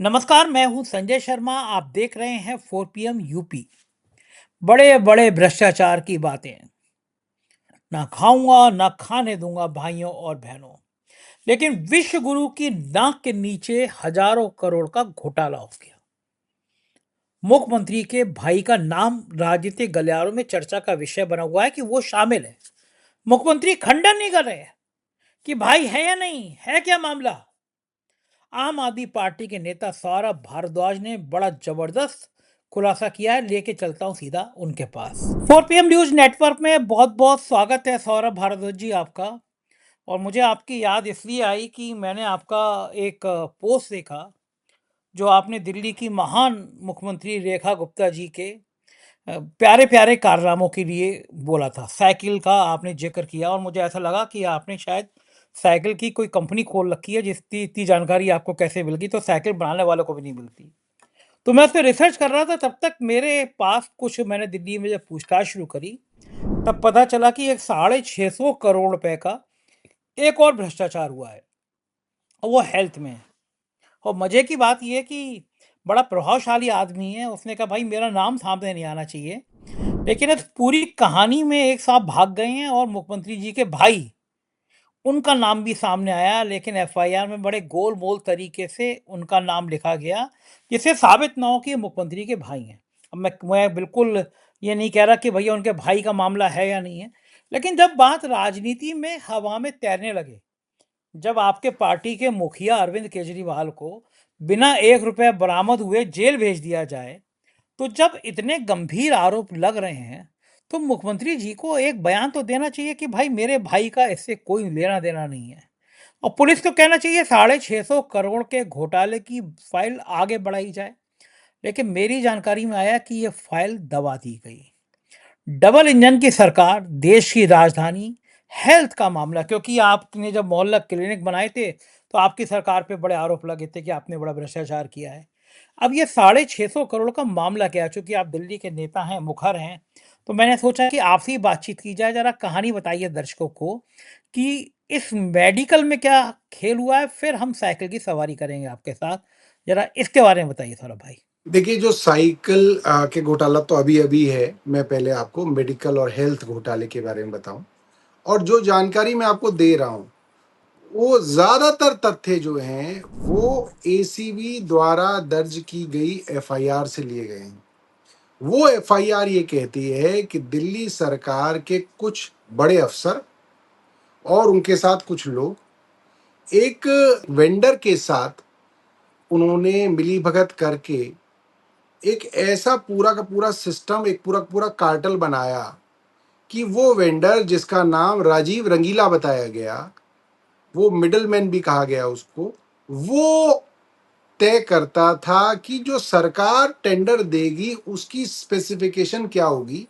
नमस्कार, मैं हूं संजय शर्मा। आप देख रहे हैं 4 PM यूपी। बड़े बड़े भ्रष्टाचार की बातें ना खाऊंगा ना खाने दूंगा भाइयों और बहनों। लेकिन विश्व गुरु की नाक के नीचे हजारों करोड़ का घोटाला हो गया। मुख्यमंत्री के भाई का नाम राजनीतिक गलियारों में चर्चा का विषय बना हुआ है कि वो शामिल है। मुख्यमंत्री खंडन नहीं कर रहे कि भाई है या नहीं है, क्या मामला। आम आदमी पार्टी के नेता सौरभ भारद्वाज ने बड़ा जबरदस्त खुलासा किया है। लेके चलता हूं सीधा उनके पास। 4 PM न्यूज नेटवर्क में बहुत बहुत स्वागत है सौरभ भारद्वाज जी आपका। और मुझे आपकी याद इसलिए आई कि मैंने आपका एक पोस्ट देखा जो आपने दिल्ली की महान मुख्यमंत्री रेखा गुप्ता जी के प्यारे प्यारे कारनामों के लिए बोला था। साइकिल का आपने जिक्र किया और मुझे ऐसा लगा कि आपने शायद साइकिल की कोई कंपनी खोल रखी है जिसकी इतनी जानकारी आपको कैसे मिल गई, तो साइकिल बनाने वालों को भी नहीं मिलती। तो मैं उस पर रिसर्च कर रहा था, तब तक मेरे पास कुछ मैंने दिल्ली में जब पूछताछ शुरू करी तब पता चला कि एक 650 करोड़ रुपए का एक और भ्रष्टाचार हुआ है और वो हेल्थ में है। और मजे की बात यह है कि बड़ा प्रभावशाली आदमी है, उसने कहा भाई मेरा नाम सामने नहीं आना चाहिए। लेकिन इस पूरी कहानी में एक साहब भाग गए हैं और मुख्यमंत्री जी के भाई, उनका नाम भी सामने आया, लेकिन एफआईआर में बड़े गोल-मोल तरीके से उनका नाम लिखा गया, जिससे साबित ना हो कि ये मुख्यमंत्री के भाई हैं। अब मैं बिल्कुल ये नहीं कह रहा कि भैया उनके भाई का मामला है या नहीं है, लेकिन जब बात राजनीति में हवा में तैरने लगे, जब आपके पार्टी के मुखिया अरविंद केजरीवाल को बिना 1 रुपए बरामद हुए जेल भेज दिया जाए, तो जब इतने गंभीर आरोप लग रहे हैं, तो मुख्यमंत्री जी को एक बयान तो देना चाहिए कि भाई मेरे भाई का इससे कोई लेना देना नहीं है। और पुलिस को कहना चाहिए 650 करोड़ के घोटाले की फाइल आगे बढ़ाई जाए। लेकिन मेरी जानकारी में आया कि ये फाइल दबा दी गई। डबल इंजन की सरकार, देश की राजधानी, हेल्थ का मामला, क्योंकि आपने जब मोहल्ला क्लिनिक बनाए थे तो आपकी सरकार पे बड़े आरोप लगे थे कि आपने बड़ा भ्रष्टाचार किया है। अब ये 650 करोड़ का मामला क्या है? चूंकि आप दिल्ली के नेता हैं, मुखर हैं, तो मैंने सोचा कि आपसे ही बातचीत की जाए। जरा कहानी बताइए दर्शकों को कि इस मेडिकल में क्या खेल हुआ है, फिर हम साइकिल की सवारी करेंगे आपके साथ। जरा इसके बारे में बताइए थोड़ा भाई। देखिए, जो साइकिल के घोटाला तो अभी-अभी है। मैं पहले आपको मेडिकल और हेल्थ घोटाले के बारे में बताऊँ और जो जानकारी मैं आपको दे रहा हूँ, वो ज़्यादातर तथ्य जो हैं, वो एसीबी द्वारा दर्ज की गई एफआईआर से लिए गए हैं। वो एफआईआर ये कहती है कि दिल्ली सरकार के कुछ बड़े अफ़सर और उनके साथ कुछ लोग एक वेंडर के साथ उन्होंने मिलीभगत करके एक ऐसा पूरा का पूरा सिस्टम, एक पूरा का पूरा कार्टेल बनाया कि वो वेंडर जिसका नाम राजीव रंगीला बताया गया, वो मिडलमैन भी कहा गया उसको, वो तय करता था कि जो सरकार टेंडर देगी उसकी स्पेसिफिकेशन क्या होगी।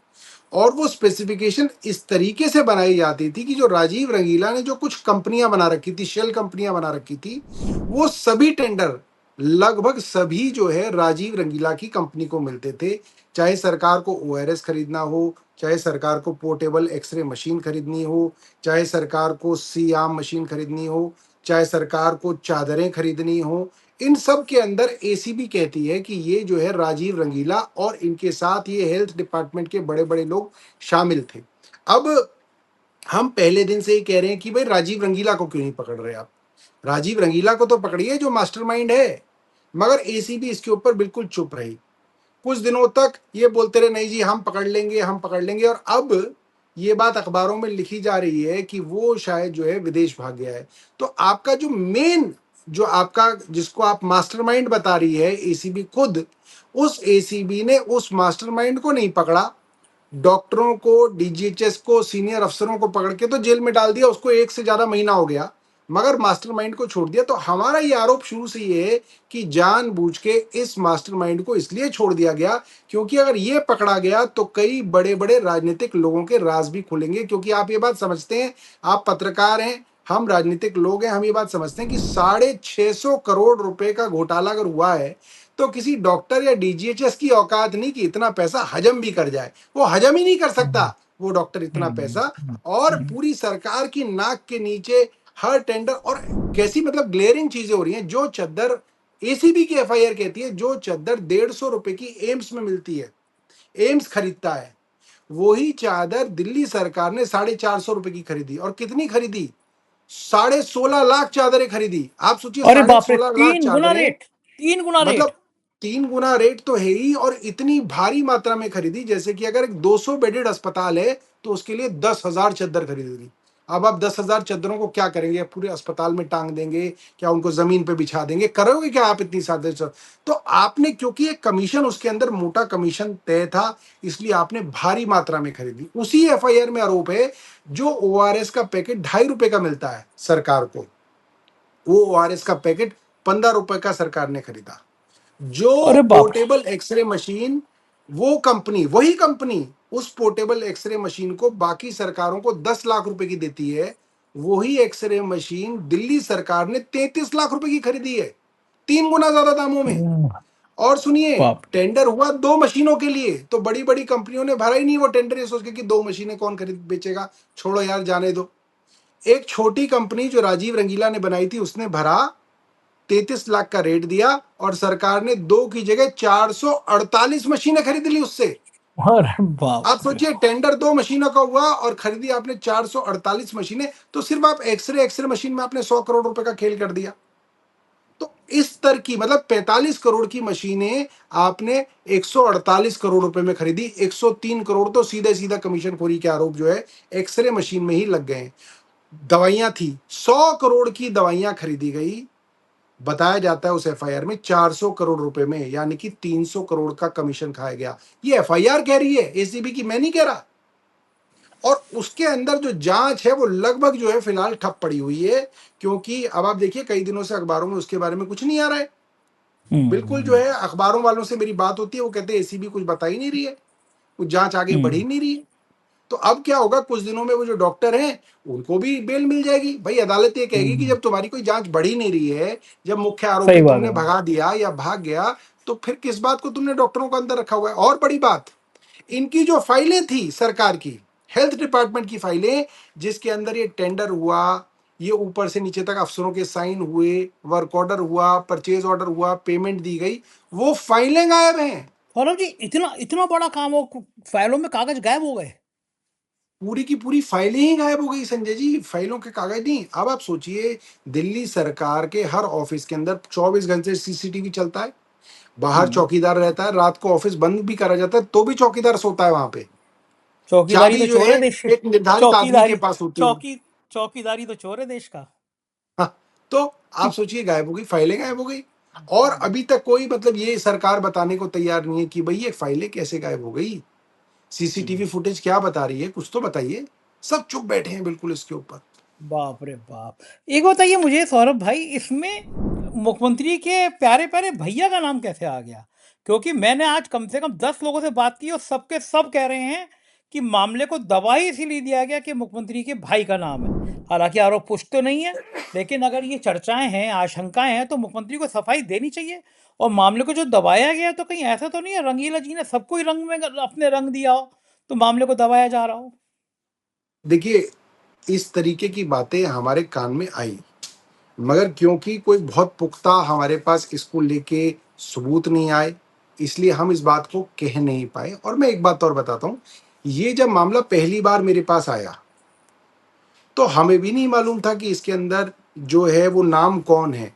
और वो स्पेसिफिकेशन इस तरीके से बनाई जाती थी कि जो राजीव रंगीला ने जो कुछ कंपनियां बना रखी थी, शेल कंपनियां बना रखी थी, वो सभी टेंडर लगभग सभी जो है राजीव रंगीला की कंपनी को मिलते थे। चाहे सरकार को ओआरएस खरीदना हो, चाहे सरकार को पोर्टेबल एक्सरे मशीन खरीदनी हो, चाहे सरकार को सी आर्म मशीन खरीदनी हो, चाहे सरकार को चादरें खरीदनी हो, इन सब के अंदर एसीबी कहती है कि ये जो है राजीव रंगीला और इनके साथ ये हेल्थ डिपार्टमेंट के बड़े बड़े लोग शामिल थे। अब हम पहले दिन से ही कह रहे हैं कि भाई राजीव रंगीला को क्यों नहीं पकड़ रहे आप? राजीव रंगीला को तो पकड़िए जो मास्टरमाइंड है। मगर एसीबी इसके ऊपर बिल्कुल चुप रही। कुछ दिनों तक ये बोलते रहे नहीं जी हम पकड़ लेंगे, हम पकड़ लेंगे, और अब ये बात अखबारों में लिखी जा रही है कि वो शायद जो है विदेश भाग गया है। तो आपका जो मेन, जो आपका जिसको आप मास्टरमाइंड बता रही है एसीबी खुद, उस एसीबी ने उस मास्टरमाइंड को नहीं पकड़ा। डॉक्टरों को, डीजीएचएस को, सीनियर अफसरों को पकड़ के तो जेल में डाल दिया, उसको 1 से ज्यादा महीना हो गया, मगर मास्टरमाइंड को छोड़ दिया। तो हमारा ये आरोप शुरू से ये है कि जानबूझ के इस मास्टरमाइंड को इसलिए छोड़ दिया गया क्योंकि अगर ये पकड़ा गया तो कई बड़े बड़े राजनीतिक लोगों के राज भी खुलेंगे। क्योंकि आप ये बात समझते हैं, आप पत्रकार हैं, हम राजनीतिक लोग हैं, हम ये बात समझते हैं कि 650 करोड़ रुपए का घोटाला अगर हुआ है तो किसी डॉक्टर या डीजीएचएस की औकात नहीं कि इतना पैसा हजम भी कर जाए। वो हजम ही नहीं कर सकता वो डॉक्टर इतना पैसा। और पूरी सरकार की नाक के नीचे हर टेंडर, और कैसी मतलब ग्लेयरिंग चीजें हो रही हैं। जो चद्दर एसीबी की एफआईआर कहती है जो चादर 150 रुपए की एम्स में मिलती है, एम्स खरीदता है, वही चादर दिल्ली सरकार ने 450 रुपए की खरीदी। और कितनी खरीदी? 16.5 लाख चादरें खरीदी। आप सोचिए, अरे साढ़े बाप रे, सोलह लाख 3 गुना चादरें रेट, 3 गुना रेट। मतलब 3 गुना रेट तो है ही, और इतनी भारी मात्रा में खरीदी जैसे कि अगर एक 200 बेडेड अस्पताल है तो उसके लिए 10,000 चादर खरीदेगी। अब आप 10,000 चादरों को क्या करेंगे? पूरे अस्पताल में टांग देंगे क्या? उनको जमीन पे बिछा देंगे? करोगे क्या आप इतनी सादे? तो आपने, क्योंकि एक कमीशन उसके अंदर मोटा कमीशन तय था, इसलिए आपने भारी मात्रा में खरीदी। उसी एफआईआर में आरोप है जो ओआरएस का पैकेट 2.5 रुपए का मिलता है सरकार को, वो ओआरएस का पैकेट 15 रुपए का सरकार ने खरीदा। जो अरे बाप रे। पोर्टेबल एक्सरे मशीन, वो कंपनी, वही कंपनी उस पोर्टेबल एक्सरे मशीन को बाकी सरकारों को 10 लाख रुपए की देती है, वही एक्सरे मशीन दिल्ली सरकार ने 33 लाख रुपए की खरीदी है, 3 गुना ज्यादा दामों में। और सुनिए, बाप रे। टेंडर हुआ 2 मशीनों के लिए, तो बड़ी बड़ी कंपनियों ने भरा ही नहीं वो टेंडर, ये सोच के कि 2 मशीनें कौन खरीद बेचेगा, छोड़ो यार जाने दो। एक छोटी कंपनी जो राजीव रंगीला ने बनाई थी उसने भरा, 33 लाख का रेट दिया, और सरकार ने 2 की जगह 448 मशीनें खरीद ली उससे। अरे बाप आप रे। सोचिए, टेंडर 2 मशीनों का हुआ और खरीदी आपने 448 मशीनें, तो सिर्फ आप एक्सरे एक्सरे मशीन में आपने 100 करोड़ रुपए का खेल कर दिया। तो इस स्तर की, मतलब 45 करोड़ की मशीनें आपने 148 करोड़ रुपए में खरीदी। 103 करोड़ तो सीधे सीधा कमीशन खोरी के आरोप जो है एक्सरे मशीन में ही लग गए। दवाइयां थी, 100 करोड़ की दवाइयां खरीदी गई। बताया जाता है उस एफआईआर में 400 करोड़ रुपए में, यानी कि 300 करोड़ का कमीशन खाया गया। ये एफआईआर कह रही है, एसीबी की, मैं नहीं कह रहा। और उसके अंदर जो जांच है वो लगभग जो है फिलहाल ठप पड़ी हुई है, क्योंकि अब आप देखिए कई दिनों से अखबारों में उसके बारे में कुछ नहीं आ रहा है। बिल्कुल जो है अखबारों वालों से मेरी बात होती है, वो कहते हैं एसीबी कुछ बता ही नहीं रही है, कुछ जांच आगे बढ़ ही हम्म। नहीं रही है। तो अब क्या होगा, कुछ दिनों में वो जो डॉक्टर हैं उनको भी बेल मिल जाएगी। भाई अदालत ये कहेगी कि हम्म। जब तुम्हारी कोई जांच बढ़ ही नहीं रही है, जब मुख्य आरोपी सही बात तुमने है। भगा दिया या भाग गया, तो फिर किस बात को तुमने डॉक्टरों को अंदर रखा हुआ है? और बड़ी बात, इनकी जो फाइलें थी सरकार की, हेल्थ डिपार्टमेंट की फाइलें, जिसके अंदर ये टेंडर हुआ, ये ऊपर से नीचे तक अफसरों के साइन हुए, वर्क ऑर्डर हुआ, परचेज ऑर्डर हुआ, पेमेंट दी गई, वो फाइलें गायब हैं। सौरभ जी, इतना इतना बड़ा काम हो, फाइलों में कागज गायब हो गए। पूरी की पूरी फाइलें ही गायब हो गई संजय जी, फाइलों के कागज नहीं। अब आप सोचिए, दिल्ली सरकार के हर ऑफिस के अंदर 24 घंटे सीसीटीवी चलता है, बाहर हम्म। चौकीदार रहता है, रात को ऑफिस बंद भी करा जाता है तो भी चौकीदार सोता है वहां पे। चौकीदारी चाबी तो जो चोर है है देश एक निर्धारित आदमी के चौकीदारी पास होती है। चौकी चौकीदारी तो चोर है देश का। हाँ, तो आप सोचिए, गायब हो गई, फाइलें गायब हो गई। और अभी तक कोई, मतलब ये सरकार बताने को तैयार नहीं है कि भाई ये फाइलें कैसे गायब हो गई, सीसीटीवी फुटेज क्या बता रही है, कुछ तो बताइए। सब चुप बैठे हैं बिल्कुल इसके ऊपर। बाप रे बाप। एक बताइए मुझे सौरभ भाई, इसमें मुख्यमंत्री के प्यारे प्यारे भैया का नाम कैसे आ गया? क्योंकि मैंने आज कम से कम 10 लोगों से बात की और सबके सब कह रहे हैं कि मामले को दबा ही इसीलिए दिया गया कि मुख्यमंत्री के भाई का नाम है। हालांकि आरोप पुष्ट तो नहीं है, लेकिन अगर ये चर्चाएं हैं, आशंकाएं हैं, तो मुख्यमंत्री को सफाई देनी चाहिए। और मामले को जो दबाया गया, तो कहीं ऐसा तो नहीं है रंगीला जी ने सबको ही रंग में अपने रंग दिया हो, तो मामले को दबाया जा रहा हो। देखिए, इस तरीके की बातें हमारे कान में आई, मगर क्योंकि कोई बहुत पुख्ता हमारे पास इसको लेके सबूत नहीं आए, इसलिए हम इस बात को कह नहीं पाए। और मैं एक बात और बताता हूँ, ये जब मामला पहली बार मेरे पास आया तो हमें भी नहीं मालूम था कि इसके अंदर जो है वो नाम कौन है।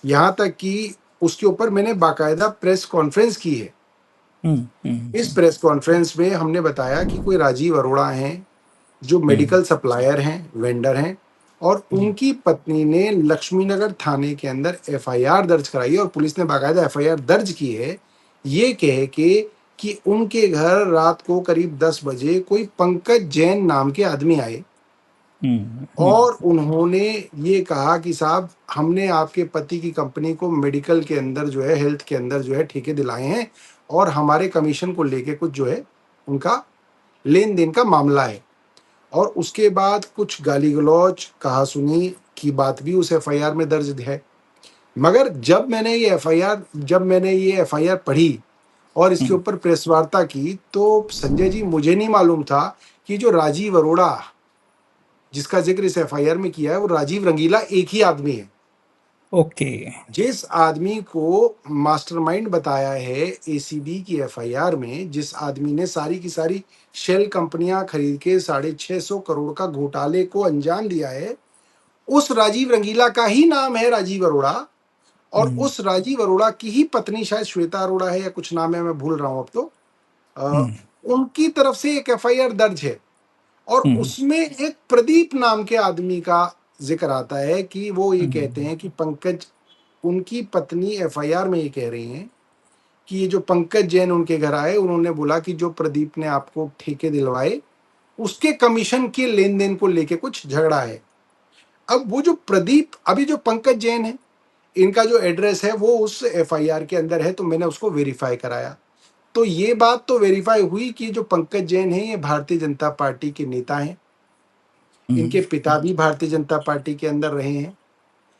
यहाँ तक कि उसके ऊपर मैंने बाकायदा प्रेस कॉन्फ्रेंस की है। इस हम्म। प्रेस कॉन्फ्रेंस में हमने बताया कि कोई राजीव अरोड़ा हैं जो हम्म। मेडिकल सप्लायर हैं, वेंडर हैं, और हम्म। उनकी पत्नी ने लक्ष्मीनगर थाने के अंदर एफआईआर दर्ज कराई, और पुलिस ने बाकायदा एफआईआर दर्ज की है, ये कह के कि उनके घर रात को करीब 10 बजे कोई पंकज जैन नाम के आदमी आए, हम्म। और उन्होंने ये कहा कि साहब, हमने आपके पति की कंपनी को मेडिकल के अंदर जो है, हेल्थ के अंदर जो है ठेके दिलाए हैं, और हमारे कमीशन को लेके कुछ जो है उनका लेन देन का मामला है। और उसके बाद कुछ गाली गलौज, कहासुनी की बात भी उस एफआईआर में दर्ज है। मगर जब मैंने ये एफआईआर पढ़ी और इसके हम्म। ऊपर प्रेस वार्ता की, तो संजय जी मुझे नहीं मालूम था कि जो राजीव अरोड़ा जिसका जिक्र इस एफआईआर में किया है, वो राजीव रंगीला एक ही आदमी है। ओके। जिस आदमी को मास्टरमाइंड बताया है एसीबी की एफआईआर में, जिस आदमी ने सारी की सारी शेल कंपनियां खरीद के 650 करोड़ का घोटाले को अंजाम दिया है, उस राजीव रंगीला का ही नाम है राजीव अरोड़ा। और हम्म। उस राजीव अरोड़ा की ही पत्नी शायद श्वेता अरोड़ा है या कुछ नाम है, मैं भूल रहा हूं अब तो। अ, हम्म। उनकी तरफ से एक एफआईआर दर्ज है और हम्म। उसमें एक प्रदीप नाम के आदमी का जिक्र आता है कि वो ये कहते हम्म। हैं कि पंकज, उनकी पत्नी एफआईआर में ये कह रही हैं कि ये जो पंकज जैन उनके घर आए, उन्होंने बोला कि जो प्रदीप ने आपको ठेके दिलवाए उसके कमीशन के लेन देन को लेके कुछ झगड़ा है। अब वो जो प्रदीप, अभी जो पंकज जैन है, इनका जो एड्रेस है वो उस एफआईआर के अंदर है, तो मैंने उसको वेरीफाई कराया। तो ये बात तो वेरीफाई हुई कि जो पंकज जैन है ये भारतीय जनता पार्टी के नेता हैं। हम्म। इनके पिता भी भारतीय जनता पार्टी के अंदर रहे हैं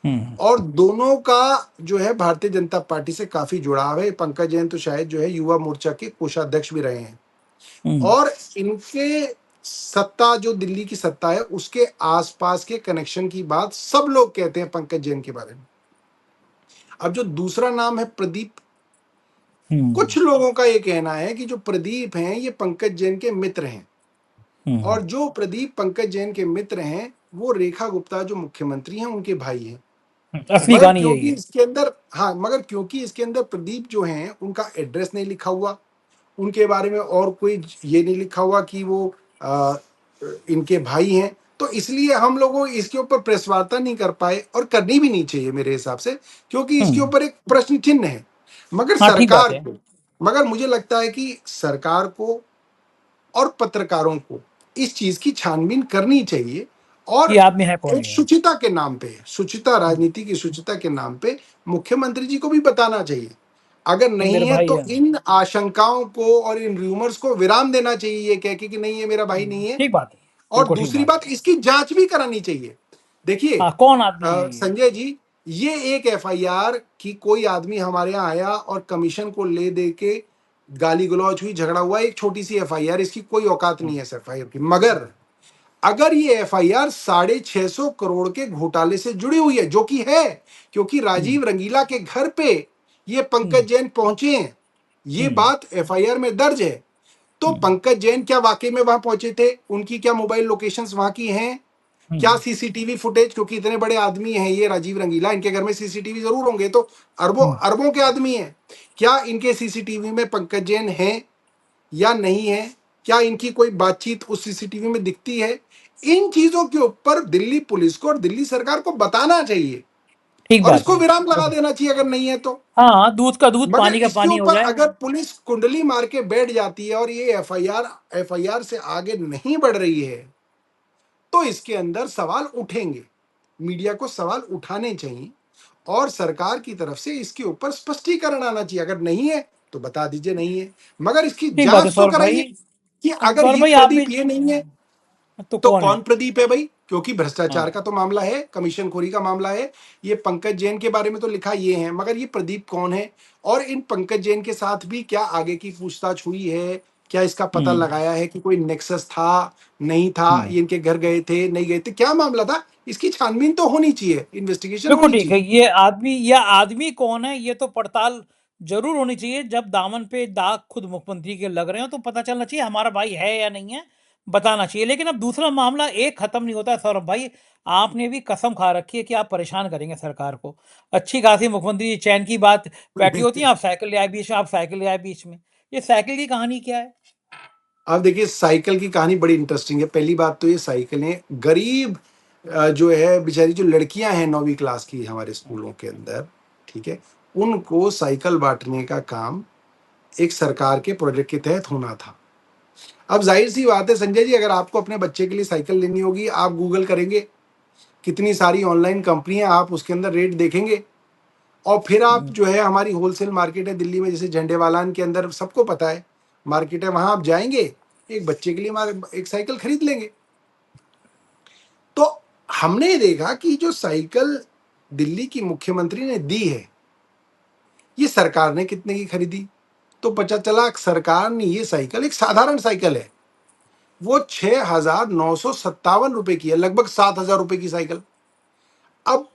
हम्म। और दोनों का जो है भारतीय जनता पार्टी से काफी जुड़ाव है। पंकज जैन तो शायद जो है युवा मोर्चा के कोषाध्यक्ष भी रहे हैं। हम्म। और इनके सत्ता, जो दिल्ली की सत्ता है, उसके आसपास के कनेक्शन की बात सब लोग कहते हैं पंकज जैन के बारे में। अब जो दूसरा नाम है प्रदीप, हम्म। कुछ लोगों का ये कहना है कि जो प्रदीप हैं ये पंकज जैन के मित्र हैं। हम्म। और जो प्रदीप पंकज जैन के मित्र हैं वो रेखा गुप्ता जो मुख्यमंत्री हैं उनके भाई हैं। असली मगर कहानी यही क्योंकि है। इसके अंदर, हाँ, मगर क्योंकि इसके अंदर प्रदीप जो हैं उनका एड्रेस नहीं लिखा हुआ, उनके बारे में और कोई ये नहीं लिखा हुआ कि वो आ, इनके भाई हैं, तो इसलिए हम लोगों इसके ऊपर प्रेस वार्ता नहीं कर पाए और करनी भी नहीं चाहिए मेरे हिसाब से, क्योंकि इसके हम्म। ऊपर एक प्रश्न चिन्ह है। मगर हाँ, ठीक बात सरकार है। को, मगर मुझे लगता है कि सरकार को और पत्रकारों को इस चीज की छानबीन करनी चाहिए। कि और आदमी है कौन एक ये। शुचिता के नाम पे, शुचिता, राजनीति की शुचिता के नाम पे मुख्यमंत्री जी को भी बताना चाहिए। अगर कि मेरे नहीं है भाई तो है। इन आशंकाओं को और इन र्यूमर्स को विराम देना चाहिए, ये कह के कि नहीं ये मेरा भाई नहीं है। ठीक बात है। और बिल्कुल ठीक दूसरी बात है। बात, इसकी जांच भी करानी चाहिए। देखिए हाँ, कौन आदमी है ये। संजय जी, ये एक एफआईआर कि कोई आदमी हमारे यहाँ आया और कमीशन को ले दे के गाली गलौज हुई, झगड़ा हुआ, एक छोटी सी एफआईआर, इसकी कोई औकात नहीं है इस एफआईआर की। मगर अगर ये एफआईआर 650 करोड़ के घोटाले से जुड़ी हुई है, जो कि है, क्योंकि हम्म। राजीव रंगीला के घर पे ये हम्म। पंकज जैन पहुंचे हैं, ये हम्म। बात एफआईआर में दर्ज है। तो हम्म। पंकज जैन क्या वाकई में वहां पहुंचे थे? उनकी क्या मोबाइल लोकेशंस वहां की हैं? क्या हम्म। सीसीटीवी फुटेज, क्योंकि इतने बड़े आदमी हैं ये राजीव रंगीला, इनके घर में सीसीटीवी जरूर होंगे, तो अरबों हम्म। अरबों के आदमी हैं, क्या इनके सीसीटीवी में पंकज जैन है या नहीं है? क्या इनकी कोई बातचीत उस सीसीटीवी में दिखती है? इन चीजों के ऊपर दिल्ली पुलिस को और दिल्ली सरकार को बताना चाहिए ठीक और बात इसको है। विराम लगा देना चाहिए अगर नहीं है तो। हाँ, दूध का दूध मगर पानी का इसके पानी हो ऊपर जाए। अगर पुलिस कुंडली मार के बैठ जाती है और ये एफआईआर से आगे नहीं बढ़ रही है, तो इसके अंदर सवाल उठेंगे। मीडिया को सवाल उठाने चाहिए और सरकार की तरफ से इसके ऊपर स्पष्टीकरण आना चाहिए। अगर नहीं है तो बता दीजिए नहीं है, मगर इसकी ठीक बात है जांच तो सौरभ भाई। कराइए कि अगर सौरभ ये भाई आप भी। प्रदीप ये नहीं है तो तो कौन है। कौन प्रदीप है भाई? क्योंकि भ्रष्टाचार हाँ। का तो मामला है, कमीशन खोरी का मामला है। ये पंकज जैन के बारे में तो लिखा ये है, मगर ये प्रदीप कौन है? और इन पंकज जैन के साथ भी क्या आगे की पूछताछ हुई है? क्या इसका पता हम्म। लगाया है कि कोई नेक्सस था, नहीं था, हम्म। ये इनके घर गए थे, नहीं गए थे, क्या मामला था? इसकी छानबीन तो होनी चाहिए, इन्वेस्टिगेशन बिल्कुल होनी ठीक है। चाहिए। ये आदमी कौन है, ये तो पड़ताल जरूर होनी चाहिए। जब दामन पे दाग खुद मुख्यमंत्री के लग रहे हो तो पता चलना चाहिए हमारा भाई है या नहीं है, बताना चाहिए। लेकिन अब दूसरा मामला एक खत्म नहीं होता है सौरभ भाई। आपने भी कसम खा रखी है कि आप परेशान करेंगे सरकार को। अच्छी खासी मुख्यमंत्री चैन की बात बैठी होती है, आप साइकिल ले आए बीच में, आप साइकिल ले आए बीच में। ये साइकिल की कहानी क्या है। अब देखिए साइकिल की कहानी बड़ी इंटरेस्टिंग है। पहली बात तो ये साइकिलें गरीब जो है बेचारी, जो लड़कियां हैं 9वीं क्लास की हमारे स्कूलों के अंदर, ठीक है, उनको साइकिल बांटने का काम एक सरकार के प्रोजेक्ट के तहत होना था। अब जाहिर सी बात है संजय जी, अगर आपको अपने बच्चे के लिए साइकिल लेनी होगी, आप गूगल करेंगे, कितनी सारी ऑनलाइन कंपनियां, आप उसके अंदर रेट देखेंगे और फिर आप हम्म। जो है, हमारी होलसेल मार्केट है दिल्ली में, जैसे झंडेवालान के अंदर सबको पता है मार्केट है, वहां आप जाएंगे, एक बच्चे के लिए एक साइकिल खरीद लेंगे। तो हमने देखा कि जो साइकिल दिल्ली की मुख्यमंत्री ने दी है, ये सरकार ने कितने की खरीदी? तो पता चला सरकार ने ये साइकिल, एक साधारण साइकिल है, वो 6,957 रुपए की है, लगभग 7,000 रुपए की साइकिल। अब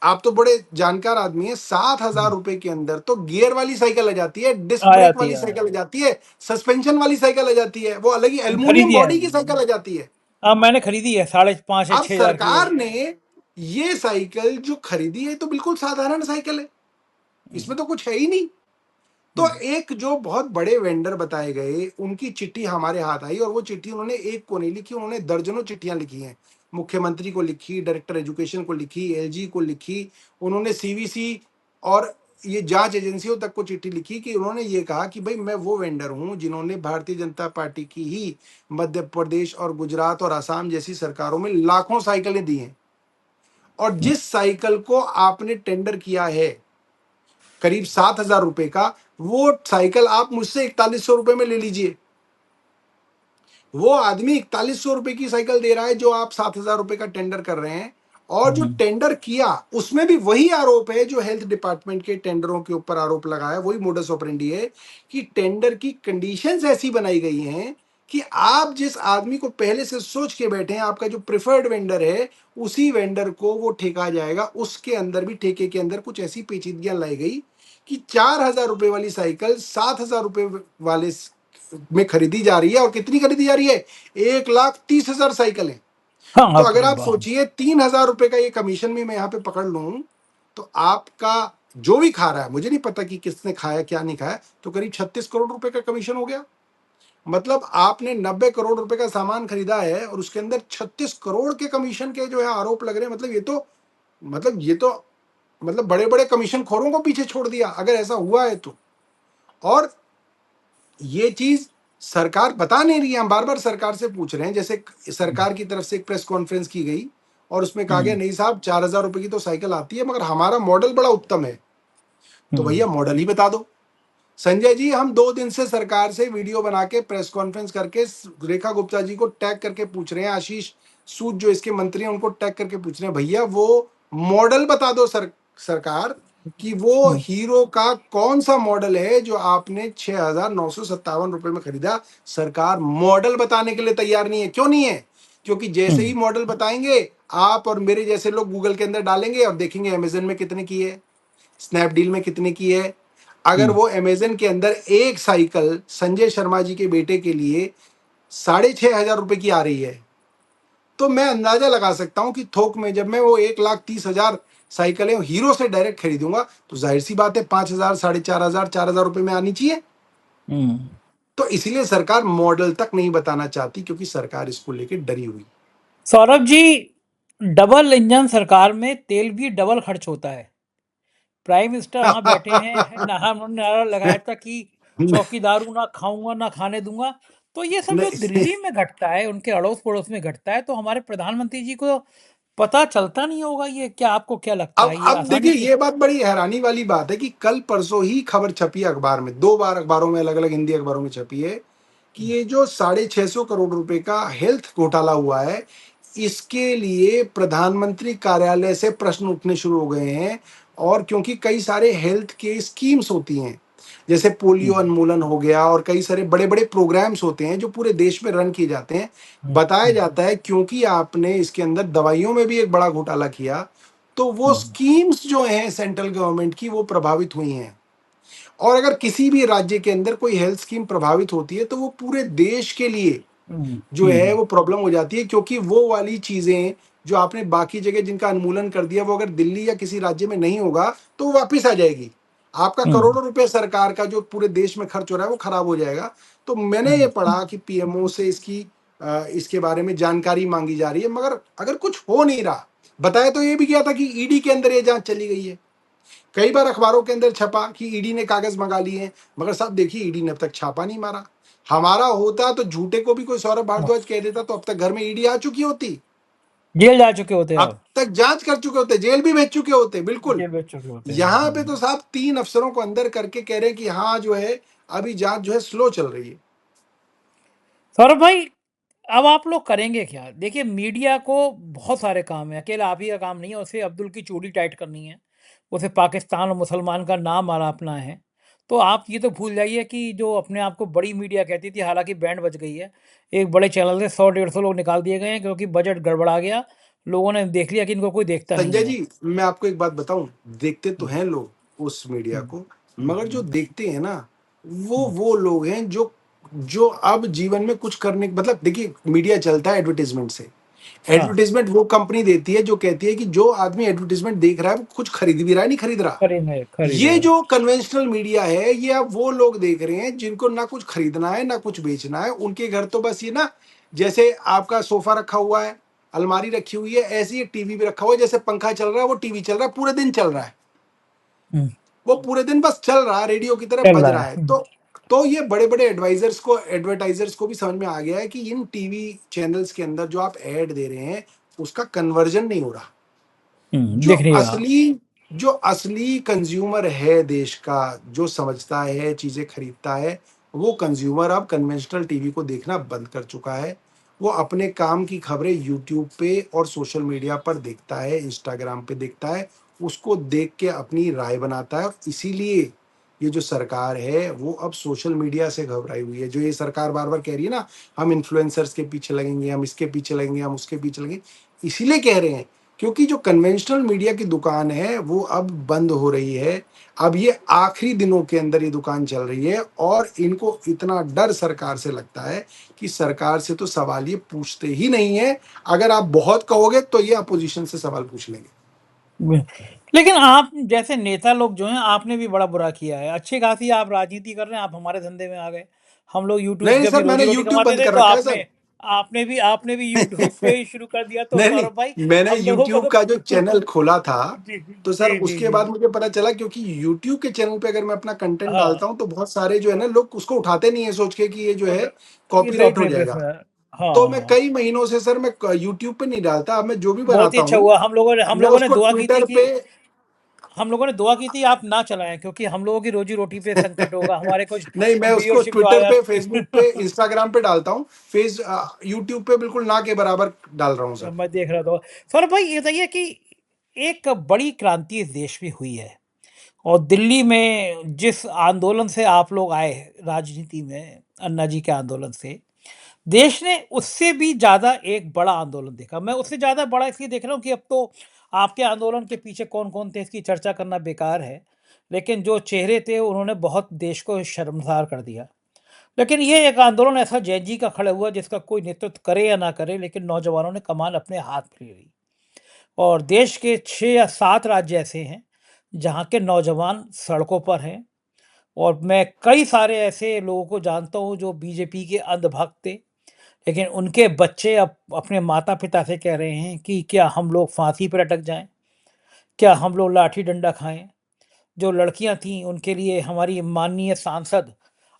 आप तो बड़े जानकार आदमी हैं, 7,000 रुपए के अंदर तो गियर वाली साइकिल आ जाती है, डिस्क आ ब्रेक जाती वाली है। साइकिल आ जाती है, सस्पेंशन वाली साइकिल आ जाती है, वो अलग ही एल्युमिनियम खरीदी है, बॉडी की साइकिल आ जाती है। अब मैंने खरीदी है 5.5 या अब 6 हजार की वो। सरकार ने ये साइकिल जो खरीदी है तो बिल्कुल साधारण साइकिल है, इसमें तो कुछ है ही नहीं। तो हम्म, एक जो बहुत बड़े वेंडर बताए गए, उनकी चिट्ठी हमारे हाथ आई, और वो चिट्ठी उन्होंने एक को नहीं लिखी, उन्होंने दर्जनों चिट्ठियां लिखी हैं। मुख्यमंत्री को लिखी, डायरेक्टर एजुकेशन को लिखी, एलजी को लिखी, उन्होंने सीवीसी और ये जांच एजेंसियों तक को चिट्ठी लिखी कि उन्होंने ये कहा कि भाई मैं वो वेंडर हूं जिन्होंने भारतीय जनता पार्टी की ही मध्य प्रदेश और गुजरात और असम जैसी सरकारों में लाखों साइकिलें दी हैं, और जिस साइकिल को आपने टेंडर किया है करीब 7,000 रुपए का, वो साइकिल आप मुझसे 4100 रुपए में ले लीजिए। वो आदमी 4100 रुपए की साइकिल दे रहा है जो आप 7,000 रुपए का टेंडर कर रहे हैं, और जो हम्म, टेंडर किया उसमें भी वही आरोप है जो हेल्थ डिपार्टमेंट के टेंडरों के ऊपर आरोप लगाया, वही मोडस ऑपरेंडी है कि टेंडर की कंडीशंस ऐसी बनाई गई हैं कि आप जिस आदमी को पहले से सोच के बैठे हैं, आपका जो प्रिफर्ड वेंडर है, उसी वेंडर को वो ठेका जाएगा। उसके अंदर भी ठेके के अंदर कुछ ऐसी पेचीदगियां लाई गई कि 4,000 रुपए वाली साइकिल 7,000 रुपए वाले में खरीदी जा रही है, और कितनी खरीदी जा रही है, 1,30,000 साइकिलें। हाँ तो हाँ, अगर आप वाह। सोचिए 3,000 रुपए का ये कमीशन भी मैं यहाँ पे पकड़ लूं, तो आपका जो भी खा रहा है, मुझे नहीं पता कि किसने खाया क्या नहीं खाया, तो करीब 36 करोड़ रुपए का कमीशन हो गया। मतलब आपने 90 करोड़ रुपए का सामान खरीदा है और उसके अंदर 36 करोड़ के कमीशन के जो है आरोप लग रहे हैं। मतलब ये तो मतलब बड़े बड़े कमीशन खोरों को पीछे छोड़ दिया अगर ऐसा हुआ है तो। और ये चीज सरकार बता नहीं रही है, हम बार बार सरकार से पूछ रहे हैं। जैसे सरकार की तरफ से एक प्रेस कॉन्फ्रेंस की गई और उसमें कहा गया हम्म, नहीं साहब 4,000 रुपए की तो साइकिल आती है, मगर हमारा मॉडल बड़ा उत्तम है। तो हम्म, भैया मॉडल ही बता दो। संजय जी, हम 2 दिन से सरकार से वीडियो बना के प्रेस कॉन्फ्रेंस करके रेखा गुप्ता जी को टैग करके पूछ रहे हैं, आशीष सूद जो इसके मंत्री हैं उनको टैग करके पूछ रहे हैं, भैया वो मॉडल बता दो सरकार कि वो हम्म, हीरो का कौन सा मॉडल है जो आपने 6,957 रुपए में खरीदा। सरकार मॉडल बताने के लिए तैयार नहीं है। क्यों नहीं है? क्योंकि जैसे ही हम्म, मॉडल बताएंगे, आप और मेरे जैसे लोग गूगल के अंदर डालेंगे और देखेंगे अमेजन में कितने की है, स्नैपडील में कितने की है। अगर हम्म, वो अमेजन के अंदर एक साइकिल संजय शर्मा जी के बेटे के लिए 6,500 रुपए की आ रही है, तो मैं अंदाजा लगा सकता हूं कि थोक में जब मैं वो 1,30,000 साइकिलें हीरो से डायरेक्ट खरीदूंगा, तो जाहिर सी बात है 5,000, 4,500, 4,000 रुपए में आनी चाहिए। हम्म। तो इसीलिए सरकार मॉडल तक नहीं बताना चाहती, क्योंकि सरकार इसको लेकर डरी हुई। सौरभ जी, डबल इंजन सरकार में तेल भी डबल खर्च होता है। प्राइम मिनिस्टर वहां बैठे हैं, नहा उन्होंने नारा लगाया था कि चौकीदार हूं, ना खाऊंगा ना खाने दूंगा। तो ये सब जो नहीं, दिल्ली में घटता है, उनके अड़ोस पड़ोस में घटता है, तो हमारे प्रधानमंत्री जी को पता चलता नहीं होगा ये? क्या आपको क्या लगता अब है ये अब आसानी देखिए, से? ये बात बड़ी हैरानी वाली बात है कि कल परसों ही खबर छपी है अखबार में, 2 बार अखबारों में, अलग अलग हिंदी अखबारों में छपी है कि ये जो 650 करोड़ रुपए का हेल्थ घोटाला हुआ है, इसके लिए प्रधानमंत्री कार्यालय से प्रश्न उठने शुरू हो गए हैं। और क्योंकि कई सारे हेल्थ के स्कीम्स होती हैं, जैसे पोलियो हम्म, उन्मूलन हो गया, और कई सारे बड़े बड़े प्रोग्राम्स होते हैं जो पूरे देश में रन किए जाते हैं। हम्म, बताया हम्म, जाता है क्योंकि आपने इसके अंदर दवाइयों में भी एक बड़ा घोटाला किया, तो वो हम्म, स्कीम्स जो हैं सेंट्रल गवर्नमेंट की, वो प्रभावित हुई हैं। और अगर किसी भी राज्य के अंदर कोई हेल्थ स्कीम प्रभावित होती है, तो वो पूरे देश के लिए हम्म, जो है वो प्रॉब्लम हो जाती है, क्योंकि वो वाली चीजें जो आपने बाकी जगह जिनका उन्मूलन कर दिया, वो अगर दिल्ली या किसी राज्य में नहीं होगा तो वो वापिस आ जाएगी। आपका हम्म, करोड़ों रुपए सरकार का जो पूरे देश में खर्च हो रहा है वो खराब हो जाएगा। तो मैंने ये हम्म, पढ़ा कि पीएमओ से इसके बारे में जानकारी मांगी जा रही है, मगर अगर कुछ हो नहीं रहा। बताया तो ये भी गया था कि ईडी के अंदर ये जांच चली गई है। कई बार अखबारों के अंदर छपा कि ईडी ने कागज मंगा लिए हैं, मगर साहब देखिए, ईडी ने अब तक छापा नहीं मारा। हमारा होता तो झूठे को भी कोई सौरभ हाँ, भारद्वाज कह देता, तो अब तक घर में ईडी आ चुकी होती, जेल जा चुके होते हैं अब आप। तक जांच कर चुके होते, जेल भी भेज चुके होते। बिल्कुल। जेल भेज चुके होते हैं। यहां पे तो साहब 3 अफसरों को अंदर करके कह रहे हैं कि हाँ जो है, अभी जांच जो है स्लो चल रही है। सौरभ भाई, अब आप लोग करेंगे क्या? देखिए, मीडिया को बहुत सारे काम है, अकेला आप ही का काम नहीं है। उसे अब्दुल की चूड़ी टाइट करनी है, उसे पाकिस्तान और मुसलमान का नाम आरापना है। तो आप ये तो भूल जाइए कि जो अपने आप को बड़ी मीडिया कहती थी, हालांकि बैंड बज गई है। एक बड़े चैनल से 100 150 लोग निकाल दिए गए हैं क्योंकि बजट गड़बड़ा गया। लोगों ने देख लिया कि इनको कोई देखता नहीं संजय है। जी, मैं आपको एक बात बताऊं, देखते तो हम्म, हैं लोग उस मीडिया हम्म, को, मगर जो हम्म, देखते हैं ना, हम्म, वो लोग हैं जो जो अब जीवन में कुछ करने, मतलब देखिए, मीडिया चलता है एडवर्टीजमेंट से। हाँ, एडवर्टीजमेंट वो कंपनी देती है जो कहती है कि जो आदमी एडवर्टीजमेंट देख रहा है वो कुछ खरीद भी रहा है, नहीं खरीद रहा। खरीद ये रहा है। जो कन्वेंशनल मीडिया है, ये अब वो लोग देख रहे हैं जिनको ना कुछ खरीदना है ना कुछ बेचना है। उनके घर तो बस ये ना, जैसे आपका सोफा रखा हुआ है, अलमारी रखी हुई है, ऐसे ही एक टीवी भी रखा हुआ है। जैसे पंखा चल रहा है वो टीवी चल रहा है, पूरे दिन चल रहा है। हम्म, वो पूरे दिन बस चल रहा है, रेडियो की तरह चल बज रहा रहा है। है। तो ये बड़े बड़े एडवर्टाइजर्स को भी समझ में आ गया है कि इन टीवी चैनल्स के अंदर जो आप ऐड दे रहे हैं, उसका कन्वर्जन नहीं हो रहा। जो दिख नहीं रहा। असली जो असली कंज्यूमर है देश का, जो समझता है, चीजें खरीदता है, वो कंज्यूमर अब कन्वेंशनल टीवी को देखना बंद कर चुका है। वो अपने काम की खबरें यूट्यूब पे और सोशल मीडिया पर देखता है, इंस्टाग्राम पे देखता है, उसको देख के अपनी राय बनाता है। और इसीलिए ये जो सरकार है वो अब सोशल मीडिया से घबराई हुई है। जो ये सरकार बार बार कह रही है ना, हम इन्फ्लुएंसर्स के पीछे लगेंगे, हम इसके पीछे लगेंगे, हम उसके पीछे लगेंगे, इसीलिए कह रहे हैं क्योंकि जो कन्वेंशनल मीडिया की दुकान है वो अब बंद हो रही है। अब ये आखिरी दिनों के अंदर ये दुकान चल रही है, और इनको इतना डर सरकार से लगता है कि सरकार से तो सवाल ये पूछते ही नहीं है। अगर आप बहुत कहोगे तो ये अपोजिशन से सवाल पूछ लेंगे। लेकिन आप जैसे नेता लोग जो हैं, आपने भी बड़ा बुरा किया है। अच्छी खासी आप राजनीति कर रहे हैं, आप हमारे धंधे में आ गए। हम लोग यूट्यूब नहीं से अपनी सर, मैंने रोजी रोटी यूट्यूब कमाते बंद थे, कर तो रखा है सर। आपने भी यूट्यूब पे ही शुरू कर दिया, तो नहीं नहीं, सौरभ भाई मैंने हम लोगों को यूट्यूब का जो तो चैनल खोला था, जी, जी, तो सर जी, जी, उसके जी। बाद मुझे पता चला, क्योंकि यूट्यूब के चैनल पे अगर मैं अपना कंटेंट हाँ, डालता हूं तो बहुत सारे जो है ना लोग उसको उठाते नहीं है, सोच के कि ये जो है उठ ये तो कॉपीराइट हो अपने पे जाएगा। इसमें हाँ, तो मैं हाँ। कई महीनों से सर मैं यूट्यूब पे नहीं डालता। अब मैं जो भी बहुत ही बनाता अच्छा हूँ, हुआ। हम लोगों ने मैं उसको दुआ की थी ट्विटर कि पे आप ना चलाएं, क्योंकि हम लोगों की रोजी रोटी पे संकट होगा, हमारे कुछ नहीं, मैं उसको व्यूअरशिप जो ट्विटर आया। पे, फेसबुक पे, इंस्टाग्राम पे डालता हूँ। यूट्यूब पे बिल्कुल ना के बराबर डाल रहा हूँ सर। मैं देख रहा था। सौरभ भाई, ये बताइए कि एक बड़ी क्रांति इस देश में हुई है, और दिल्ली में जिस आंदोलन से आप लोग आए राजनीति में, अन्ना जी के आंदोलन से, देश ने उससे भी ज़्यादा एक बड़ा आंदोलन देखा। मैं उससे ज़्यादा बड़ा इसलिए देख रहा हूँ कि अब तो आपके आंदोलन के पीछे कौन-कौन थे इसकी चर्चा करना बेकार है। लेकिन जो चेहरे थे उन्होंने बहुत देश को शर्मसार कर दिया। लेकिन ये एक आंदोलन ऐसा जैन जी का खड़ा हुआ जिसका कोई नेतृत्व करे या ना करे, लेकिन नौजवानों ने कमान अपने हाथ में ले ली। और देश के 6 या 7 राज्य ऐसे हैं जहाँ के नौजवान सड़कों पर हैं। और मैं कई सारे ऐसे लोगों को जानता हूँ जो बीजेपी के अंधभक्त थे, लेकिन उनके बच्चे अब अपने माता-पिता से कह रहे हैं कि क्या हम लोग फांसी पर लटक जाएँ? क्या हम लोग लाठी डंडा खाएँ? जो लड़कियां थीं उनके लिए हमारी माननीय सांसद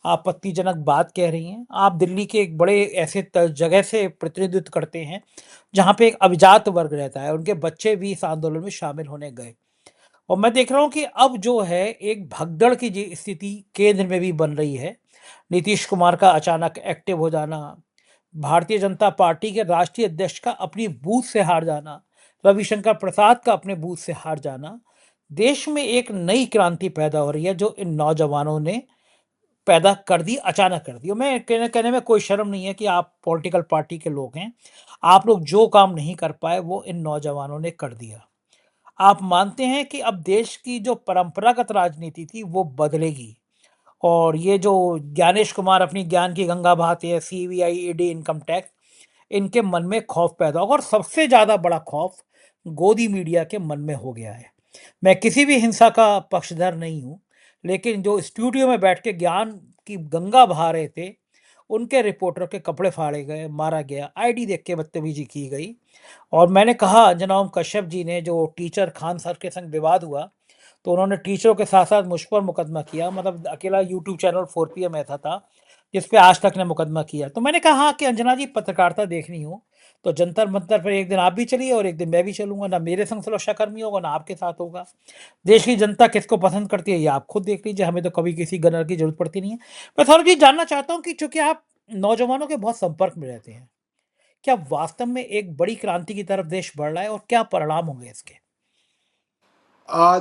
आपत्तिजनक बात कह रही हैं। आप दिल्ली के एक बड़े ऐसे जगह से प्रतिनिधित्व करते हैं जहाँ पे एक अभिजात वर्ग रहता है, उनके बच्चे भी इस आंदोलन में शामिल होने गए। और मैं देख रहा हूँ कि अब जो है एक भगदड़ की स्थिति केंद्र में भी बन रही है। नीतीश कुमार का अचानक एक्टिव हो जाना, भारतीय जनता पार्टी के राष्ट्रीय अध्यक्ष का अपनी बूथ से हार जाना, रविशंकर प्रसाद का अपने बूथ से हार जाना, देश में एक नई क्रांति पैदा हो रही है जो इन नौजवानों ने पैदा कर दी, अचानक कर दी। और मैं कहने कहने में कोई शर्म नहीं है कि आप पॉलिटिकल पार्टी के लोग हैं। आप लोग जो काम नहीं कर पाए वो इन नौजवानों ने कर दिया। आप मानते हैं कि अब देश की जो परंपरागत राजनीति थी वो बदलेगी, और ये जो ज्ञानेश कुमार अपनी ज्ञान की गंगा बहाते हैं, सीबीआई, ईडी, इनकम टैक्स, इनके मन में खौफ पैदा होगा। और सबसे ज़्यादा बड़ा खौफ गोदी मीडिया के मन में हो गया है। मैं किसी भी हिंसा का पक्षधर नहीं हूँ, लेकिन जो स्टूडियो में बैठ के ज्ञान की गंगा बहा रहे थे, उनके रिपोर्टर के कपड़े फाड़े गए, मारा गया, आईडी देख के बदतमीजी की गई। और मैंने कहा जनाब कश्यप जी ने, जो टीचर खान सर के संग विवाद हुआ, तो उन्होंने टीचरों के साथ-साथ मुझ पर मुकदमा किया। मतलब अकेला यूट्यूब चैनल 4 पीएम ऐसा था, जिस पे आज तक ने मुकदमा किया। तो मैंने कहा हाँ, कि अंजना जी पत्रकारिता देखनी हो, तो जंतर-मंतर पर एक दिन आप भी चलिए और एक दिन मैं भी चलूँगा। ना मेरे संग सुरक्षाकर्मी होगा, ना आपके साथ होगा। देश की जनता किसको पसंद करती है ये आप खुद देख लीजिए, हमें तो कभी किसी गनर की ज़रूरत पड़ती नहीं है। मैं थोड़ा ये जानना चाहता हूँ कि चूँकि आप नौजवानों के बहुत संपर्क में रहते हैं, क्या वास्तव में एक बड़ी क्रांति की तरफ देश बढ़ रहा है, और क्या परिणाम होंगे इसके?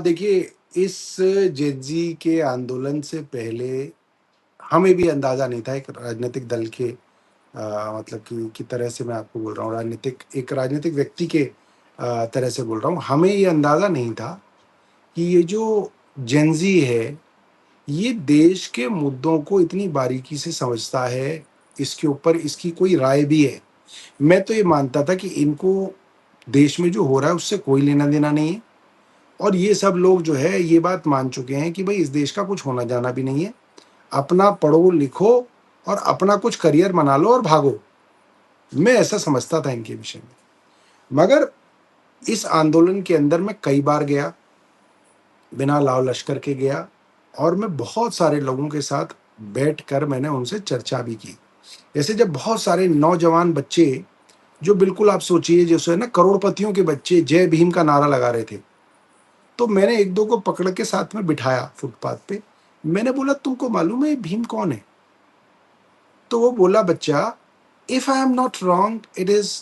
देखिए, इस जेनजी के आंदोलन से पहले हमें भी अंदाजा नहीं था एक राजनीतिक दल के, मतलब कि तरह से मैं आपको बोल रहा हूँ, राजनीतिक व्यक्ति के तरह से बोल रहा हूँ, हमें ये अंदाजा नहीं था कि ये जो जेनजी है, ये देश के मुद्दों को इतनी बारीकी से समझता है, इसके ऊपर इसकी कोई राय भी है। मैं तो ये मानता था कि इनको देश में जो हो रहा है उससे कोई लेना देना नहीं है, और ये सब लोग जो है ये बात मान चुके हैं कि भाई इस देश का कुछ होना जाना भी नहीं है, अपना पढ़ो लिखो और अपना कुछ करियर बना लो और भागो। मैं ऐसा समझता था इनके विषय में। मगर इस आंदोलन के अंदर मैं कई बार गया, बिना लाव लश्कर के गया, और मैं बहुत सारे लोगों के साथ बैठकर मैंने उनसे चर्चा भी की। जैसे जब बहुत सारे नौजवान बच्चे, जो बिल्कुल आप सोचिए जैसे ना करोड़पतियों के बच्चे जय भीम का नारा लगा रहे थे, तो मैंने एक दो को पकड़ के साथ में बिठाया फुटपाथ पे। मैंने बोला तुमको मालूम है ये भीम कौन है? तो वो बोला बच्चा, if I am not wrong it is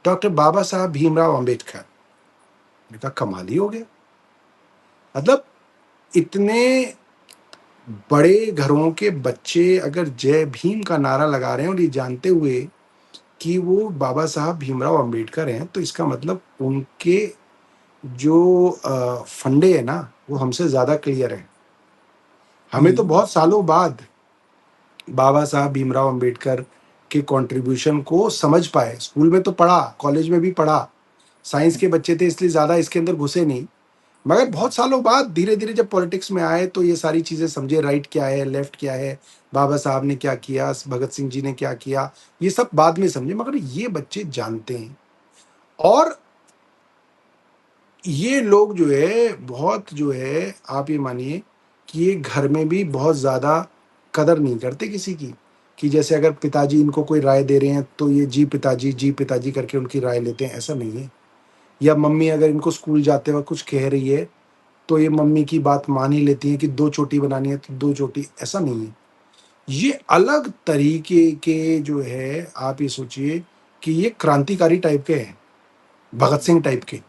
doctor Baba Saheb Bhimrao Ambedkar. मैंने कहा कमाल ही हो गया। मतलब इतने बड़े घरों के बच्चे अगर जय भीम का नारा लगा रहे हैं और ये जानते हुए कि वो बाबा साहब भीमराव अंबेडकर हैं, तो इसका मतलब उनके जो फंडे है ना वो हमसे ज्यादा क्लियर है। हमें तो बहुत सालों बाद बाबा साहब भीमराव अंबेडकर के कंट्रीब्यूशन को समझ पाए। स्कूल में तो पढ़ा, कॉलेज में भी पढ़ा, साइंस के बच्चे थे इसलिए ज्यादा इसके अंदर घुसे नहीं। मगर बहुत सालों बाद धीरे धीरे जब पॉलिटिक्स में आए तो ये सारी चीजें समझे, राइट क्या है, लेफ्ट क्या है, बाबा साहब ने क्या किया, भगत सिंह जी ने क्या किया, ये सब बाद में समझे। मगर ये बच्चे जानते हैं, और ये लोग जो है बहुत जो है, आप ये मानिए कि ये घर में भी बहुत ज्यादा कदर नहीं करते किसी की। कि जैसे अगर पिताजी इनको कोई राय दे रहे हैं तो ये जी पिताजी करके उनकी राय लेते हैं, ऐसा नहीं है। या मम्मी अगर इनको स्कूल जाते वक्त कुछ कह रही है तो ये मम्मी की बात मान ही लेती है कि 2 चोटी बनानी है तो 2 चोटी, ऐसा नहीं है। ये अलग तरीके के जो है, आप ये सोचिए कि ये क्रांतिकारी टाइप के हैं, भगत सिंह टाइप के।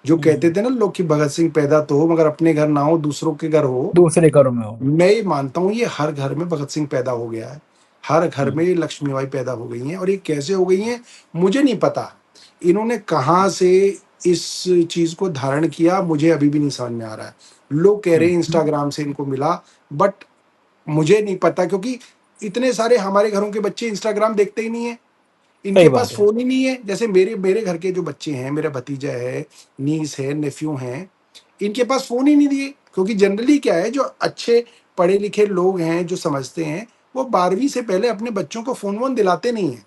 जो कहते थे ना लोग कि भगत सिंह पैदा तो हो मगर अपने घर ना हो, दूसरों के घर हो। दूसरे घरों में हो। मैं ये मानता हूँ ये हर घर में भगत सिंह पैदा हो गया है, हर घर हम्म, में ये लक्ष्मीबाई पैदा हो गई हैं। और ये कैसे हो गई हैं मुझे नहीं पता, इन्होंने कहाँ से इस चीज को धारण किया मुझे अभी भी नहीं समझ में आ रहा है। लोग कह रहे हैं इंस्टाग्राम से इनको मिला, बट मुझे नहीं पता, क्योंकि इतने सारे हमारे घरों के बच्चे इंस्टाग्राम देखते ही नहीं है, सही इनके पास बात है। फोन ही नहीं है। जैसे मेरे मेरे घर के जो बच्चे हैं, मेरा भतीजा है, नीस है, नेफ्यू हैं, इनके पास फोन ही नहीं दिए। क्योंकि जनरली क्या है, जो अच्छे पढ़े लिखे लोग हैं जो समझते हैं, वो 12वीं से पहले अपने बच्चों को फोन वोन दिलाते नहीं है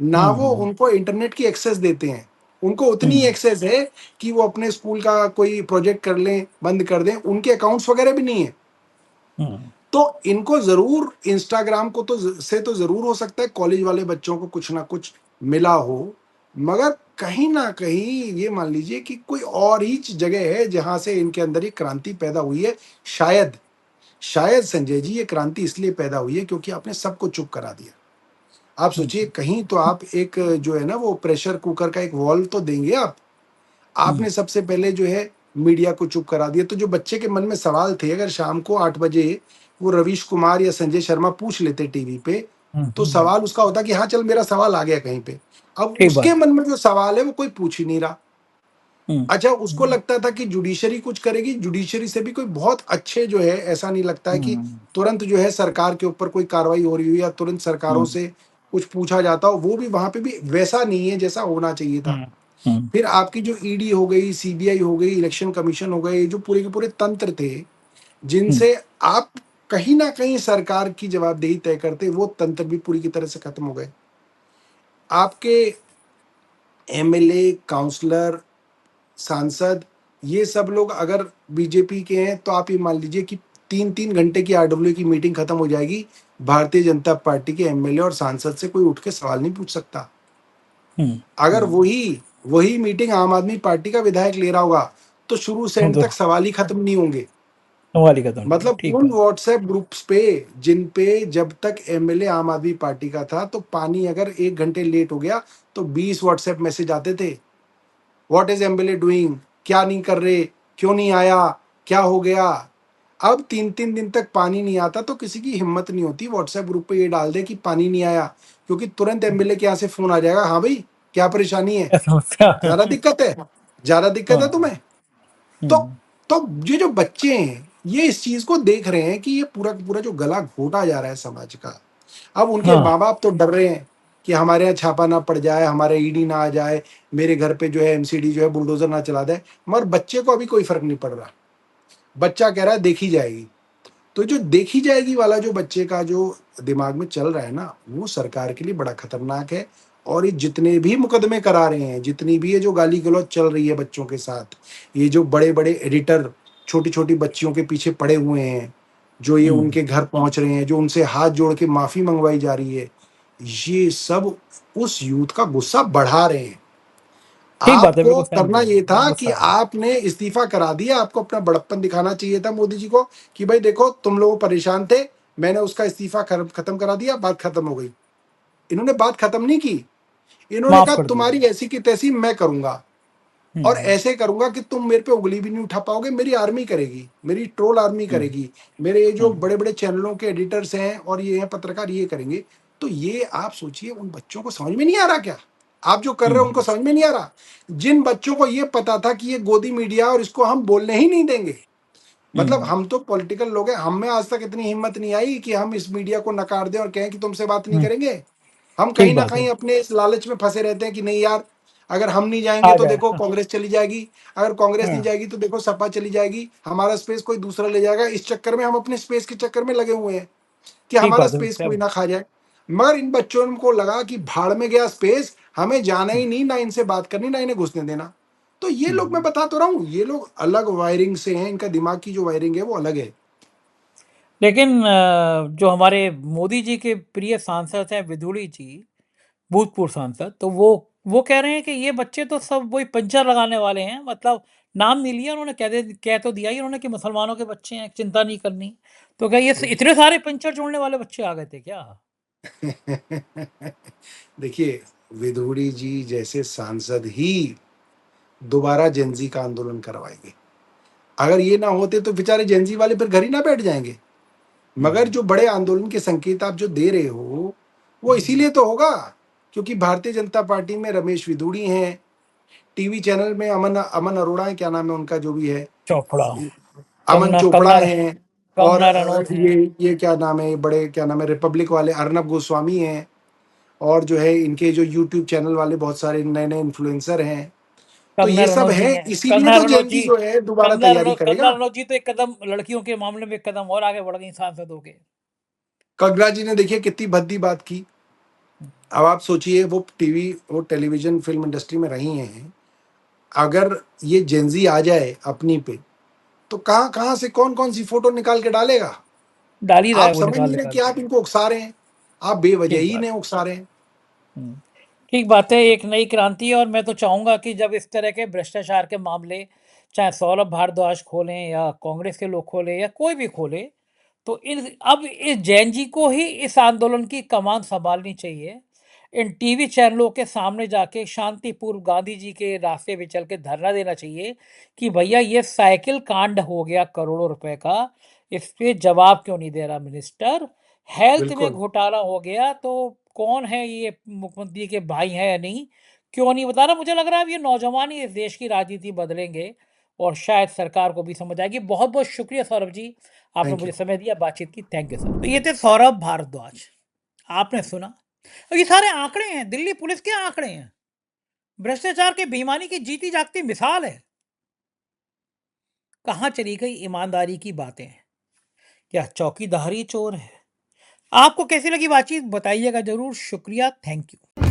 ना, वो हम्म उनको इंटरनेट की एक्सेस देते हैं। उनको उतनी हम्म एक्सेस है कि वो अपने स्कूल का कोई प्रोजेक्ट कर लें, बंद कर दें, उनके अकाउंट्स वगैरह भी नहीं है। हम्म तो इनको जरूर इंस्टाग्राम को से तो जरूर हो सकता है कॉलेज वाले बच्चों को कुछ ना कुछ मिला हो, मगर कहीं ना कहीं ये मान लीजिए कि कोई और ही जगह है जहां से इनके अंदर ये क्रांति पैदा हुई है। शायद शायद संजय जी ये क्रांति इसलिए पैदा हुई है क्योंकि आपने सबको चुप करा दिया। आप सोचिए हम्म कहीं तो आप एक जो है ना वो प्रेशर कुकर का एक वॉल्व तो देंगे आप। हम्म आपने सबसे पहले जो है मीडिया को चुप करा दिया। तो जो बच्चे के मन में सवाल थे, अगर शाम को 8 बजे वो रवीश कुमार या संजय शर्मा पूछ लेते टीवी पे, तो हम्म। सवाल उसका होता कि हाँ चल मेरा सवाल आ गया कहीं पे। अब ठीक उसके बात है। मन में जो सवाल है वो कोई पूछ ही नहीं रहा। हम्म अच्छा, उसको लगता था कि जुडिशरी कुछ करेगी, जुडिशरी से भी कोई बहुत अच्छे जो है, ऐसा नहीं लगता है कि हम्म तुरंत जो है सरकार के ऊपर कोई कार्रवाई हो रही हो या तुरंत सरकारों हम्म से कुछ पूछा जाता हो। वो भी वहां पे भी वैसा नहीं है जैसा होना चाहिए था। हम्म हम्म फिर आपकी जो ईडी हो गई, सीबीआई हो गई, इलेक्शन कमीशन हो गए, जो पूरे के पूरे तंत्र थे हम्म जिनसे आप कहीं ना कहीं सरकार की जवाबदेही तय करते, वो तंत्र भी पूरी की तरह से खत्म हो गए। आपके एमएलए, काउंसलर, सांसद, ये सब लोग अगर बीजेपी के हैं तो आप ये मान लीजिए कि 3-3 घंटे की आरडब्ल्यू की मीटिंग खत्म हो जाएगी, भारतीय जनता पार्टी के एमएलए और सांसद से कोई उठ के सवाल नहीं पूछ सकता। अगर हम्म। वही वही मीटिंग आम आदमी पार्टी का विधायक ले रहा होगा तो शुरू से एंड तो तक सवाल ही खत्म नहीं होंगे। सवाल ही खत्म नहीं होगा। मतलब ठीक उन बात। व्हाट्सएप ग्रुप्स पे जिन पे जब तक एमएलए आम आदमी पार्टी का था तो पानी अगर 1 घंटे लेट हो गया तो 20 व्हाट्सएप मैसेज आते थे, व्हाट इज एमएलए डूइंग, क्या नहीं कर रहे, क्यों नहीं आया, क्या हो गया। अब 3-3 दिन तक पानी नहीं आता तो किसी की हिम्मत नहीं होती व्हाट्सएप ग्रुप पे ये डाल दे कि पानी नहीं आया, क्योंकि तुरंत एमएलए के यहाँ से फोन आ जाएगा, हाँ भाई क्या परेशानी है, क्या समस्या है? ज्यादा दिक्कत है। ज्यादा दिक्कत है हाँ। तुम्हें? तो हम्म। तो ये जो बच्चे हैं ये इस चीज को देख रहे हैं कि ये पूरा का पूरा जो गला घोटा जा रहा है समाज का। अब उनके हाँ। माँ बाप तो डर रहे हैं कि हमारे यहाँ छापा ना पड़ जाए, हमारे ईडी ना आ जाए, मेरे घर पे जो है एमसीडी जो है बुलडोजर ना चला दे। मगर बच्चे को अभी कोई फर्क नहीं पड़ रहा, बच्चा कह रहा है देखी जाएगी। तो जो देखी जाएगी वाला जो बच्चे का जो दिमाग में चल रहा है ना, वो सरकार के लिए बड़ा खतरनाक है। और ये जितने भी मुकदमे करा रहे हैं, जितनी भी ये जो गाली गलौज चल रही है बच्चों के साथ, ये जो बड़े बड़े एडिटर छोटी छोटी बच्चियों के पीछे पड़े हुए हैं, जो ये हम्म। उनके घर पहुंच रहे हैं, जो उनसे हाथ जोड़ के माफी मंगवाई जा रही है, ये सब उस यूथ का गुस्सा बढ़ा रहे हैं। ठीक बात है, आपको बिल्कुल सहमत करना हूँ, ये था कि गुस्सा है। आपने इस्तीफा करा दिया, आपको अपना बड़प्पन दिखाना चाहिए था मोदी जी को कि भाई देखो तुम लोग परेशान थे, मैंने उसका इस्तीफा खत्म करा दिया, बात खत्म हो गई। इन्होंने बात खत्म नहीं की, इन्होंने माफ कहा कर दिया। तुम्हारी ऐसी की तैसी मैं करूंगा, और हम्म। ऐसे करूंगा कि तुम मेरे पे उंगली भी नहीं उठा पाओगे, मेरी आर्मी करेगी, मेरी ट्रोल आर्मी हम्म। करेगी, मेरे ये जो हम्म। बड़े बड़े चैनलों के एडिटर्स हैं और ये हैं पत्रकार ये करेंगे। तो ये आप सोचिए उन बच्चों को समझ में नहीं आ रहा क्या? आप जो कर रहे हो उनको हम्म। समझ में नहीं आ रहा? जिन बच्चों को ये पता था कि ये गोदी मीडिया और इसको हम बोलने ही नहीं देंगे, मतलब हम्म। हम तो पॉलिटिकल लोग हैं, हम में आज तक इतनी हिम्मत नहीं आई कि हम इस मीडिया को नकार दें और कहें कि तुमसे बात नहीं हम्म। करेंगे। हम कहीं ठीक ना बात है। कहीं अपने इस लालच में फंसे रहते हैं कि नहीं यार, अगर हम नहीं जाएंगे आ तो जाए। देखो हाँ। कांग्रेस चली जाएगी, अगर कांग्रेस नहीं हाँ। जाएगी तो देखो सपा चली जाएगी, हमारा स्पेस कोई दूसरा ले जाएगा। इस चक्कर में हम अपने स्पेस के चक्कर में लगे हुए हैं कि ठीक हमारा बात है, स्पेस कोई सहमत। ना खा जाए। मगर इन बच्चों को लगा कि भाड़ में गया स्पेस, हमें जाना ही नहीं, ना इनसे बात करनी, ना इन्हें घुसने देना। तो ये लोग, मैं हम्म। बता तो रहा हूँ, ये लोग अलग वायरिंग से हैं, इनका दिमाग की जो वायरिंग है वो अलग है। लेकिन जो हमारे मोदी जी के प्रिय सांसद हैं विदुड़ी जी, भूतपूर्व सांसद, तो वो कह रहे हैं कि ये बच्चे तो सब वही पंचर लगाने वाले हैं। मतलब नाम नहीं लिया उन्होंने, कह तो दिया ही उन्होंने कि मुसलमानों के बच्चे हैं, चिंता नहीं करनी। तो क्या ये इतने सारे पंचर जोड़ने वाले बच्चे आ गए थे क्या? देखिए, विधुड़ी जी जैसे सांसद ही दोबारा जेंजी का आंदोलन करवाएंगे। अगर ये ना होते तो बेचारे जेंजी वाले फिर घर ही ना बैठ जाएंगे। मगर हम्म। जो बड़े आंदोलन के संकेत आप जो दे रहे हो वो हम्म। इसीलिए तो होगा क्योंकि भारतीय जनता पार्टी में रमेश विधुड़ी हैं, टीवी चैनल में अमन अमन अरोड़ा है, क्या नाम है उनका जो भी है, चोपड़ा। अमन कंगना चोपड़ा कंगना हैं। और कंगना रनौत हैं। ये क्या नाम है, बड़े क्या नाम है रिपब्लिक वाले अर्नब गोस्वामी हैं। और जो है इनके जो यूट्यूब चैनल वाले बहुत सारे नए नए इन्फ्लुएंसर हैं। तो कंगना ये सब रनौत जी है, हैं। इसीलिए तो जेएनजी जो है दोबारा तैयारी कंगना करेगा। रनौत जी तो एक कदम लड़कियों के मामले में एक कदम और आगे बढ़ गई सांसद हो के। कगरा जी ने देखिए कितनी भद्दी बात की। अब आप सोचिए वो टीवी वो टेलीविजन फिल्म इंडस्ट्री में रही हैं, अगर ये जेंजी आ जाए अपनी पे तो कहाँ कहाँ से कौन कौन सी फोटो निकाल के डालेगा। डाल ही रहा है आप वो, समझ निकाल नहीं रहे निकाल कि के। आप इनको उकसा रहे हैं, आप बेवजह ठीक ही बात। इन्हें उकसा रहे हैं। हम्म। ठीक बात है, एक नई क्रांति है। और मैं तो चाहूंगा कि जब इस तरह के भ्रष्टाचार के मामले, चाहे सौरभ भारद्वाज खोलें या कांग्रेस के लोग खोले या कोई भी खोले, तो इन अब इस जैन जी को ही इस आंदोलन की कमान संभालनी चाहिए। इन टीवी चैनलों के सामने जाके शांतिपूर्व गांधी जी के रास्ते पे चल के धरना देना चाहिए कि भैया ये साइकिल कांड हो गया करोड़ों रुपए का, इस पे जवाब क्यों नहीं दे रहा मिनिस्टर? हेल्थ में बिल्कुल। घोटाला हो गया तो कौन है ये, मुख्यमंत्री के भाई हैं या नहीं, क्यों नहीं बता रहा? मुझे लग रहा है अब ये नौजवान ही इस देश की राजनीति बदलेंगे और शायद सरकार को भी समझ आएगी। बहुत बहुत शुक्रिया सौरभ जी, आपने थैंक मुझे यू। समय दिया, बातचीत की। Thank you sir. तो ये थे सौरभ भारद्वाज, आपने सुना। और ये सारे आंकड़े हैं, दिल्ली पुलिस के आंकड़े हैं, भ्रष्टाचार के बेईमानी की जीती जागती मिसाल है। कहाँ चली गई ईमानदारी की बातें? क्या चौकीदारी चोर है? आपको कैसी लगी बातचीत बताइएगा जरूर। शुक्रिया, थैंक यू।